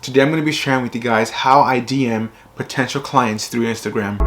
Today I'm going to be sharing with you guys how I DM potential clients through Instagram.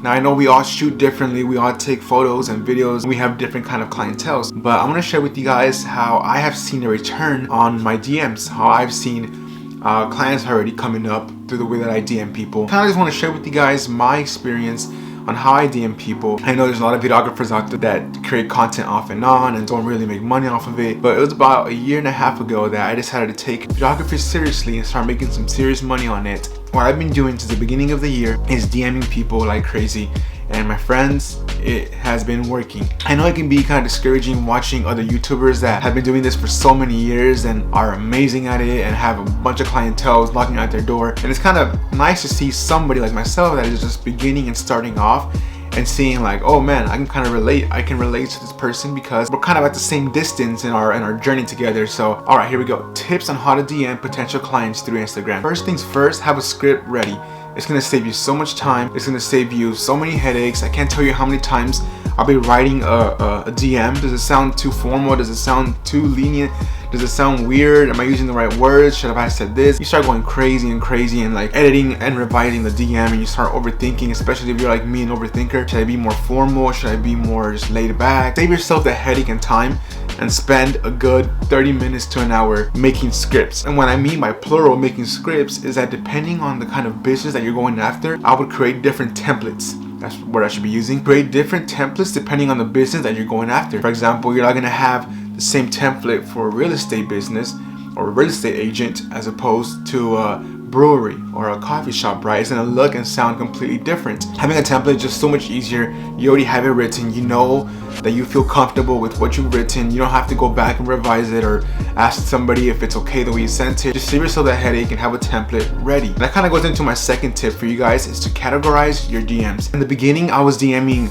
Now I know we all shoot differently, we all take photos and videos, and we have different kind of clienteles, but I'm going to share with you guys how I have seen a return on my DMs, how I've seen clients already coming up through the way that I DM people. Kind of just want to share with you guys my experience on how I DM people. I know there's a lot of videographers out there that create content off and on and don't really make money off of it, but it was about a year and a half ago that I decided to take videography seriously and start making some serious money on it. What I've been doing since the beginning of the year is DMing people like crazy, and my friends, it has been working. I know it can be kind of discouraging watching other YouTubers that have been doing this for so many years and are amazing at it and have a bunch of clientele knocking at their door, and it's kind of nice to see somebody like myself that is just beginning and starting off and seeing like, oh man, I can kind of relate. I can relate to this person because we're kind of at the same distance in our journey together. So all right, here we go. Tips on how to DM potential clients through Instagram. First things first, have a script ready. It's gonna save you so much time. It's gonna save you so many headaches. I can't tell you how many times I'll be writing a DM. Does it sound too formal? Does it sound too lenient? Does it sound weird? Am I using the right words? Should I have said this? You start going crazy and like editing and revising the DM, and you start overthinking, especially if you're like me, an overthinker. Should I be more formal? Should I be more just laid back? Save yourself the headache and time and spend a good 30 minutes to an hour making scripts. And what I mean by plural making scripts is that depending on the kind of business that you're going after, I would create different templates. That's what I should be using. Create different templates depending on the business that you're going after. For example, you're not gonna have the same template for a real estate business or a real estate agent as opposed to a brewery or a coffee shop, right? It's gonna look and sound completely different. Having a template is just so much easier. You already have it written. You know that you feel comfortable with what you've written. You don't have to go back and revise it or ask somebody if it's okay the way you sent it. Just save yourself that headache and have a template ready. And that kind of goes into my second tip for you guys, is to categorize your DMs. In the beginning, I was DMing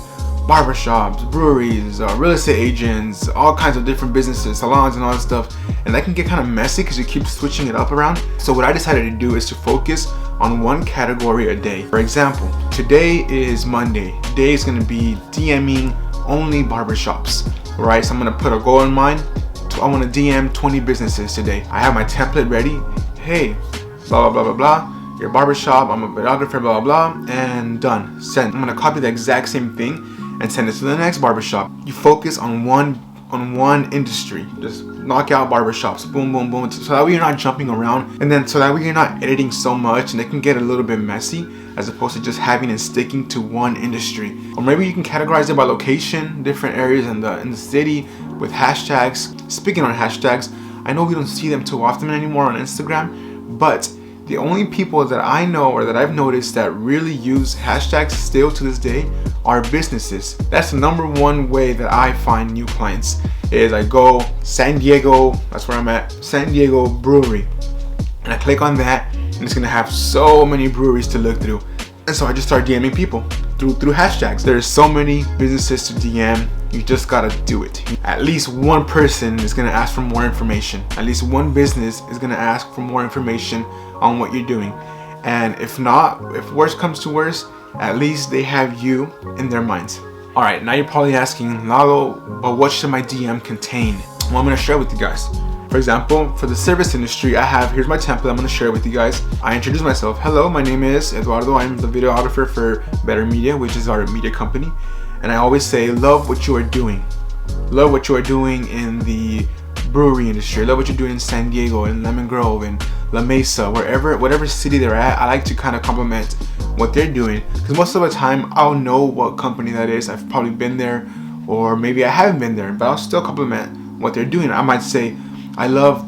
barbershops, breweries, real estate agents, all kinds of different businesses, salons and all that stuff, and that can get kind of messy because you keep switching it up around. So what I decided to do is to focus on one category a day. For example, today is Monday. Today is going to be DMing only barbershops, right? So I'm going to put a goal in mind. I want to DM 20 businesses today. I have my template ready. Hey, blah, blah, blah, blah, blah. Your barbershop, I'm a videographer, blah, blah, blah, and done. Send. I'm going to copy the exact same thing and send it to the next barbershop. You focus on one industry. Just knock out barbershops, boom, boom, boom. So that way you're not jumping around, and then so that way you're not editing so much, and it can get a little bit messy as opposed to just having and sticking to one industry. Or maybe you can categorize it by location, different areas in the city with hashtags. Speaking on hashtags, I know we don't see them too often anymore on Instagram, but the only people that I know or that I've noticed that really use hashtags still to this day are businesses. That's the number one way that I find new clients, is I go San Diego, that's where I'm at, San Diego brewery, and I click on that, and it's gonna have so many breweries to look through. And so I just start DMing people through hashtags. There's so many businesses to DM. You just gotta do it. At least one person is gonna ask for more information. At least one business is gonna ask for more information on what you're doing. And if not, if worse comes to worse, at least they have you in their minds. All right, now you're probably asking, Lalo, but what should my DM contain? Well, I'm gonna share with you guys. For example, for the service industry, here's my template I'm gonna share with you guys. I introduce myself. Hello, my name is Eduardo. I'm the videographer for Better Media, which is our media company. And I always say, love what you are doing. Love what you are doing in the brewery industry. Love what you're doing in San Diego, in Lemon Grove, in La Mesa, whatever city they're at. I like to kind of compliment what they're doing, because most of the time I'll know what company that is. I've probably been there, or maybe I haven't been there, but I'll still compliment what they're doing. I might say, I love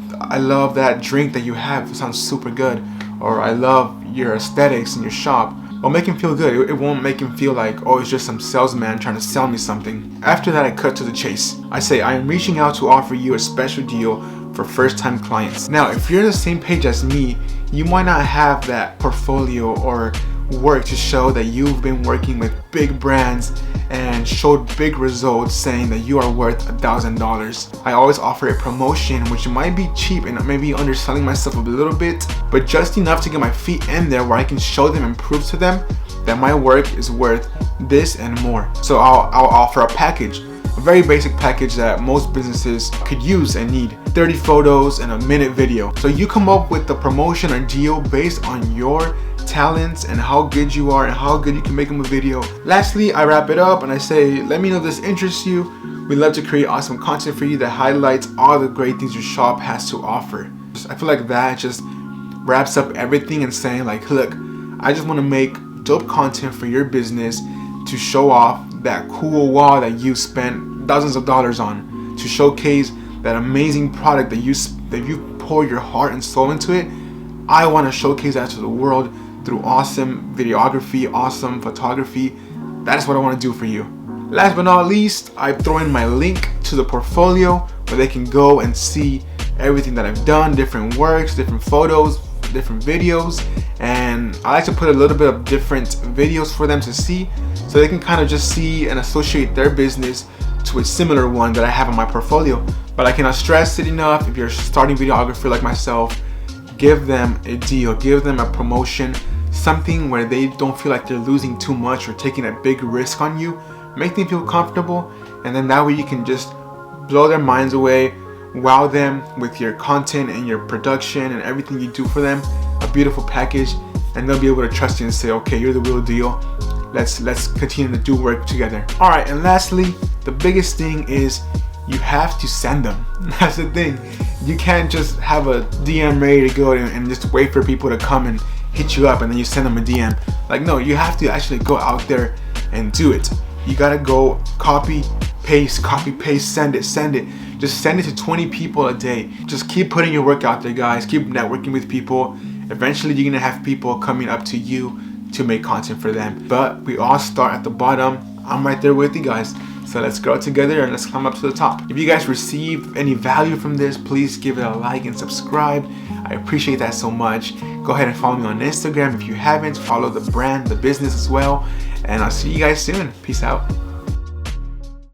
that drink that you have. It sounds super good. Or I love your aesthetics in your shop. It'll make him feel good. It won't make him feel like, oh, it's just some salesman trying to sell me something. After that, I cut to the chase. I say, I am reaching out to offer you a special deal for first-time clients. Now, if you're on the same page as me, you might not have that portfolio or work to show that you've been working with big brands and showed big results saying that you are worth $1,000. I always offer a promotion which might be cheap and maybe underselling myself a little bit, but just enough to get my feet in there where I can show them and prove to them that my work is worth this and more. So I'll offer a package a very basic package that most businesses could use and need. 30 photos and a minute video. So you come up with the promotion or deal based on your talents and how good you are and how good you can make them a video. Lastly, I wrap it up and I say, let me know if this interests you. We'd love to create awesome content for you that highlights all the great things your shop has to offer. I feel like that just wraps up everything and saying like, look, I just want to make dope content for your business to show off that cool wall that you spent dozens of dollars on, to showcase that amazing product that you pour your heart and soul into it. I want to showcase that to the world through awesome videography, awesome photography. That's what I want to do for you. Last but not least, I throw in my link to the portfolio where they can go and see everything that I've done, different works, different photos, different videos, and I like to put a little bit of different videos for them to see so they can kind of just see and associate their business to a similar one that I have in my portfolio. But I cannot stress it enough, if you're a starting videographer like myself, give them a deal, give them a promotion, something where they don't feel like they're losing too much or taking a big risk on you. Make them feel comfortable, and then that way you can just blow their minds away, wow them with your content and your production and everything you do for them, a beautiful package, and they'll be able to trust you and say, okay, you're the real deal. Let's continue to do work together. All right, and lastly, the biggest thing is you have to send them. That's the thing. You can't just have a DM ready to go and just wait for people to come and hit you up and then you send them a DM. Like, no, you have to actually go out there and do it. You gotta go copy, paste, send it. Just send it to 20 people a day. Just keep putting your work out there, guys. Keep networking with people. Eventually, you're gonna have people coming up to you to make content for them. But we all start at the bottom. I'm right there with you guys. So let's grow together and let's climb up to the top. If you guys receive any value from this, please give it a like and subscribe. I appreciate that so much. Go ahead and follow me on Instagram if you haven't. Follow the brand, the business as well. And I'll see you guys soon. Peace out.